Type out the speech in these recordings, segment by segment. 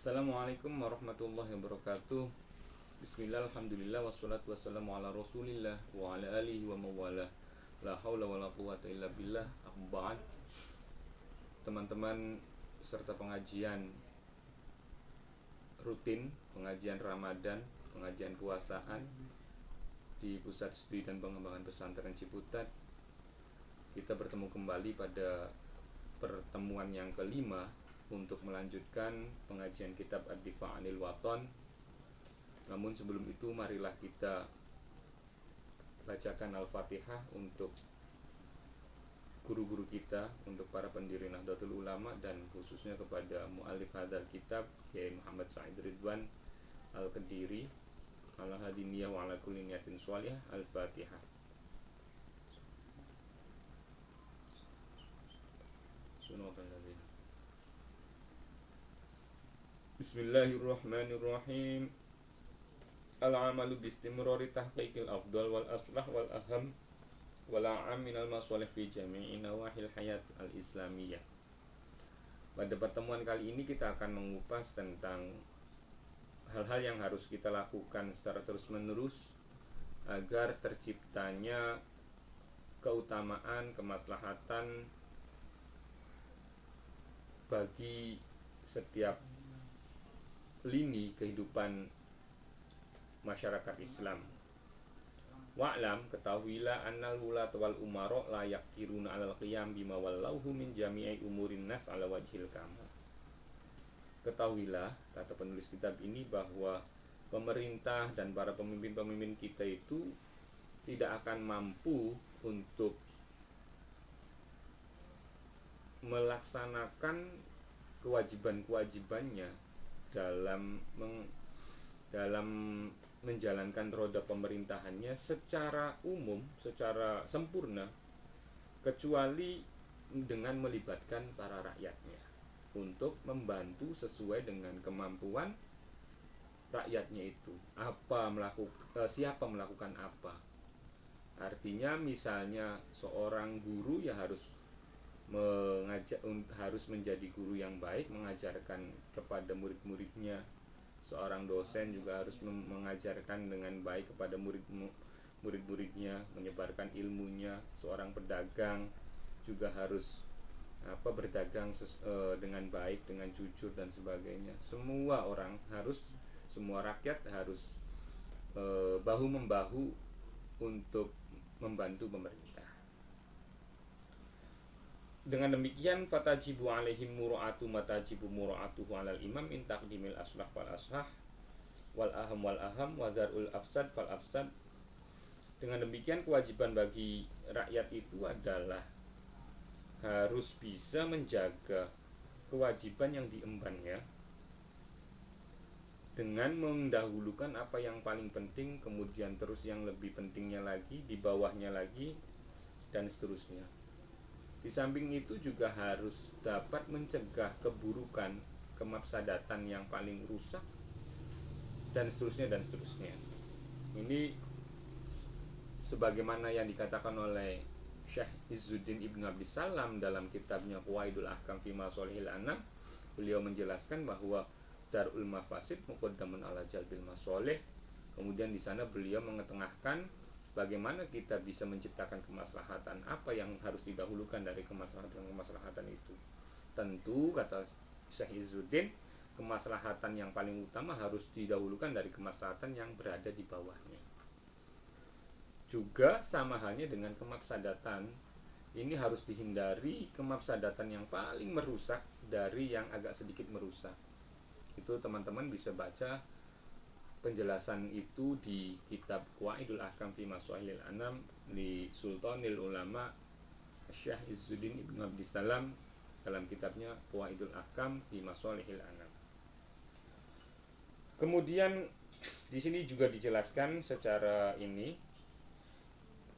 Assalamualaikum warahmatullahi wabarakatuh. Bismillah, alhamdulillah, wassalatu wassalamu ala rasulillah wa ala alihi wa mawalah. La hawla wa la quwata illa billah. Ba'd. Teman-teman serta pengajian rutin, pengajian Ramadan, pengajian puasaan di Pusat Studi dan Pengembangan Pesantren Ciputat, kita bertemu kembali pada pertemuan yang kelima untuk melanjutkan pengajian kitab Ad-Difa' 'Anil Wathon. Namun sebelum itu marilah kita bacakan Al-Fatihah untuk guru-guru kita, untuk para pendiri Nahdlatul Ulama, dan khususnya kepada mu'alif hadzal kitab Kiai Muhammad Sa'id Ridwan Al-Kediri ala hadiniyah wa ala kulli niyatin sholihah. Al-Fatihah. Bismillahirrahmanirrahim. Al-amalu bistimrari tahqiqil afdal wal aslah wal aham wal a'am minal masalih fi jami'i nawahil hayat al-islamiyah. Pada pertemuan kali ini kita akan mengupas tentang hal-hal yang harus kita lakukan secara terus-menerus agar terciptanya keutamaan, kemaslahatan bagi setiap lini kehidupan masyarakat Islam. Wa'lam, ketahuilah annal wulat wal umara la yaqdiruna 'alal qiyam bima wallauhu min jami'i umurin nas 'ala wajhil kamal. Ketahuilah, kata penulis kitab ini, bahwa pemerintah dan para pemimpin-pemimpin kita itu tidak akan mampu untuk melaksanakan kewajiban-kewajibannya dalam menjalankan roda pemerintahannya secara umum, secara sempurna, kecuali dengan melibatkan para rakyatnya untuk membantu sesuai dengan kemampuan rakyatnya itu. Siapa melakukan apa? Artinya misalnya seorang guru ya harus menjadi guru yang baik, mengajarkan kepada murid-muridnya. Seorang dosen juga harus mengajarkan dengan baik kepada murid-muridnya, menyebarkan ilmunya. Seorang pedagang juga harus berdagang dengan baik, dengan jujur dan sebagainya. Semua rakyat harus bahu membahu untuk membantu pemerintah. Dengan demikian fatajibu alaihim mura'atu matajibu mura'atuhu alal imam min taqdimil aslah wal ashah wal aham wa darul afsad fal afsad. Dengan demikian kewajiban bagi rakyat itu adalah harus bisa menjaga kewajiban yang diembannya dengan mendahulukan apa yang paling penting, kemudian terus yang lebih pentingnya lagi, di bawahnya lagi, dan seterusnya. Di samping itu juga harus dapat mencegah keburukan, kemafsadatan yang paling rusak, dan seterusnya dan seterusnya. Ini sebagaimana yang dikatakan oleh Syekh Izzuddin Ibnu Abdissalam dalam kitabnya Qawaidul Ahkam fi Masalihil Anam. Beliau menjelaskan bahwa darul mafasid muqaddamun ala jalbil masalih. Kemudian di sana beliau mengetengahkan bagaimana kita bisa menciptakan kemaslahatan, apa yang harus didahulukan dari kemaslahatan itu. Tentu, kata Syekh Izzuddin, kemaslahatan yang paling utama harus didahulukan dari kemaslahatan yang berada di bawahnya. Juga sama halnya dengan kemafsadatan. Ini harus dihindari kemafsadatan yang paling merusak dari yang agak sedikit merusak. Itu teman-teman bisa baca penjelasan itu di kitab Qawaidul Ahkam fi Masalihil Anam di Sultanil Ulama Syekh Izzuddin Ibnu Abdissalam dalam kitabnya Qawaidul Ahkam fi Masalihil Anam. Kemudian di sini juga dijelaskan secara ini,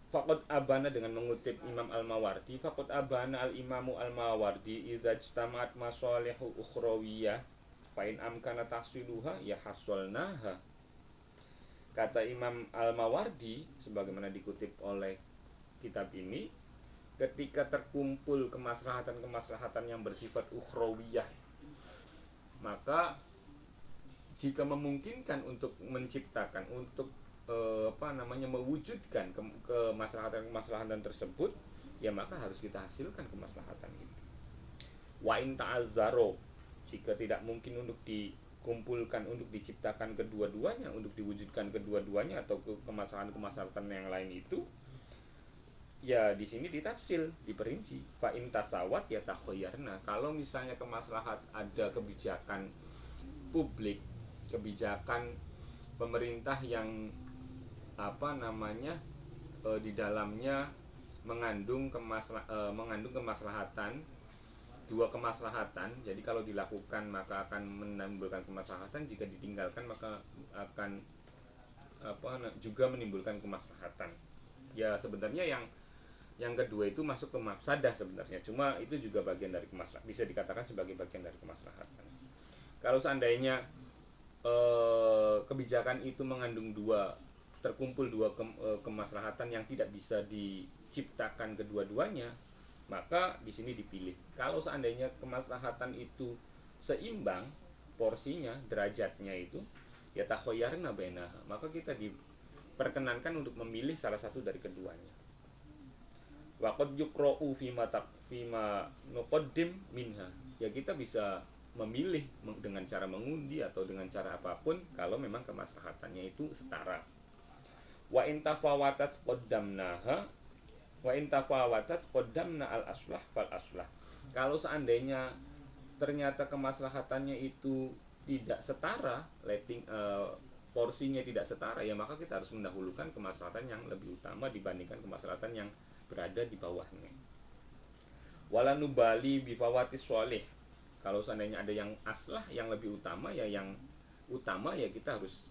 faqad abana, dengan mengutip Imam Al-Mawardi, faqad abana al-Imamu Al-Mawardi idza ijtama'at masalihu ukhrawiyah fa in amkana tahsiluha ya hasolnaha. Kata Imam Al-Mawardi, sebagaimana dikutip oleh kitab ini, ketika terkumpul kemaslahatan-kemaslahatan yang bersifat ukhrawiyah, maka jika memungkinkan untuk menciptakan, untuk mewujudkan kemaslahatan tersebut, ya maka harus kita hasilkan kemaslahatan itu. Wa in ta'azzaro, jika tidak mungkin untuk dikumpulkan, untuk diciptakan kedua-duanya, untuk diwujudkan kedua-duanya, atau kemaslahatan yang lain itu, ya di sini ditafsil, diperinci. Fa in tasawat ya takhayyarna. Kalau misalnya kemaslahat, ada kebijakan publik, kebijakan pemerintah yang di dalamnya mengandung kemaslahatan, dua kemaslahatan. Jadi kalau dilakukan maka akan menimbulkan kemaslahatan, jika ditinggalkan maka akan juga menimbulkan kemaslahatan. Ya sebenarnya yang kedua itu masuk ke mafsadah sebenarnya, cuma itu juga bagian dari kemaslahatan, bisa dikatakan sebagai bagian dari kemaslahatan. Kalau seandainya kebijakan itu mengandung terkumpul dua kemaslahatan yang tidak bisa diciptakan kedua-duanya, maka di sini dipilih. Kalau seandainya kemaslahatan itu seimbang porsinya, derajatnya itu, ya takhayyarna bainaha, maka kita diperkenankan untuk memilih salah satu dari keduanya. Waqad yuqra'u fima nuqaddim minha, ya kita bisa memilih dengan cara mengundi atau dengan cara apapun kalau memang kemaslahatannya itu setara. Wa in tafawatat qaddamna al aslah fal aslah. Kalau seandainya ternyata kemaslahatannya itu tidak setara, porsinya tidak setara, ya maka kita harus mendahulukan kemaslahatan yang lebih utama dibandingkan kemaslahatan yang berada di bawahnya. Wala nubali bifawatis sholih. Kalau seandainya ada yang aslah yang lebih utama, ya yang utama ya kita harus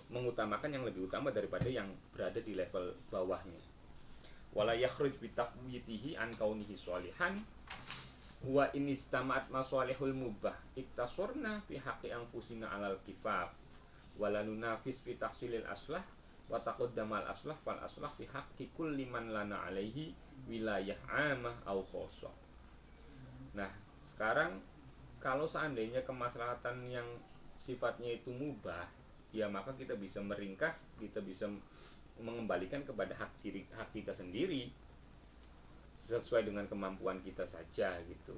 mengutamakan yang lebih utama daripada yang berada di level bawahnya. Wala yakhruj bitaqwitihi an kaunihi sholihan wa in istama'at masalihul mubah iktasurna fi haqqi anfusina alal kifaf wala nunafis fi tahsilil aslah wa taqaddamal aslah fal aslah fi haqqi kulli man lana alaihi wilayah amah au khossah. Nah, sekarang kalau seandainya kemaslahatan yang sifatnya itu mubah, ya maka kita bisa meringkas, kita bisa mengembalikan kepada hak kita sendiri sesuai dengan kemampuan kita saja gitu.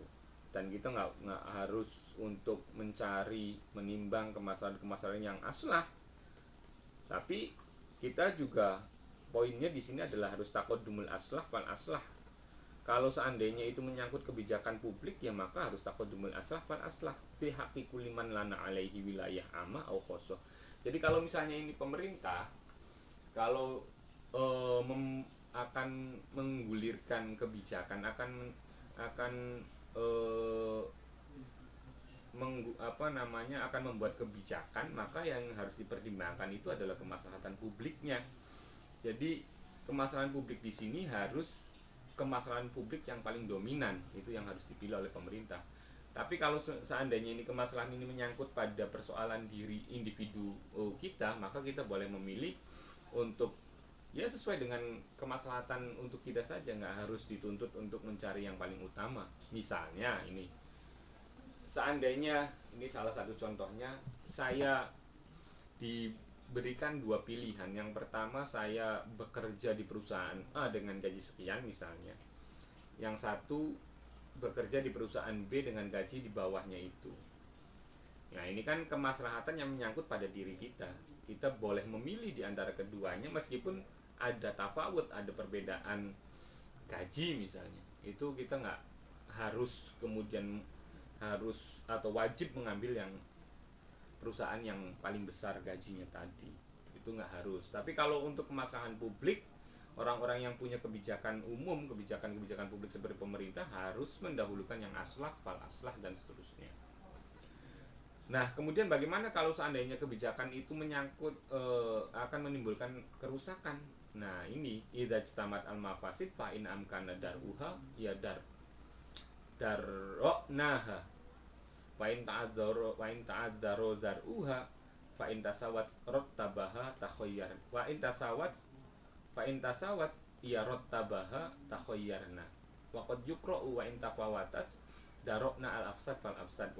Dan kita nggak harus untuk menimbang kemaslahatan yang aslah. Tapi kita juga poinnya di sini adalah harus taqaddumul aslah fal aslah. Kalau seandainya itu menyangkut kebijakan publik, ya maka harus taqaddumul aslah fal aslah fi haqqi kulli man lana alaihi wilayah amma au khossah. Jadi kalau misalnya ini pemerintah, kalau akan menggulirkan kebijakan, akan membuat kebijakan, maka yang harus dipertimbangkan itu adalah kemaslahatan publiknya. Jadi kemaslahatan publik di sini harus kemaslahatan publik yang paling dominan, itu yang harus dipilih oleh pemerintah. Tapi kalau seandainya ini kemaslahatan ini menyangkut pada persoalan diri individu kita, maka kita boleh memilih untuk ya sesuai dengan kemaslahatan untuk kita saja, nggak harus dituntut untuk mencari yang paling utama. Misalnya ini, seandainya ini salah satu contohnya, saya diberikan dua pilihan. Yang pertama, saya bekerja di perusahaan A dengan gaji sekian misalnya. Yang satu bekerja di perusahaan B dengan gaji di bawahnya itu. Nah, ini kan kemaslahatan yang menyangkut pada diri kita. Kita boleh memilih di antara keduanya meskipun ada tafawut, ada perbedaan gaji misalnya. Itu kita nggak harus kemudian atau wajib mengambil yang perusahaan yang paling besar gajinya tadi. Itu nggak harus. Tapi kalau untuk kemaslahatan publik, orang-orang yang punya kebijakan umum, kebijakan publik seperti pemerintah harus mendahulukan yang aslah, fal aslah, dan seterusnya. Nah, kemudian bagaimana kalau seandainya kebijakan itu menyangkut akan menimbulkan kerusakan? Nah, ini idza ijtamat al-mafasid fa in amkana daruha ya darronaha wa in ta'adzaro daruha fa in tasawat rottabaha takhayyar wa in tasawat ya rottabaha takhayyarna wa qad yuqra'u wa in tafawatat darokna al-afsad fal afsad.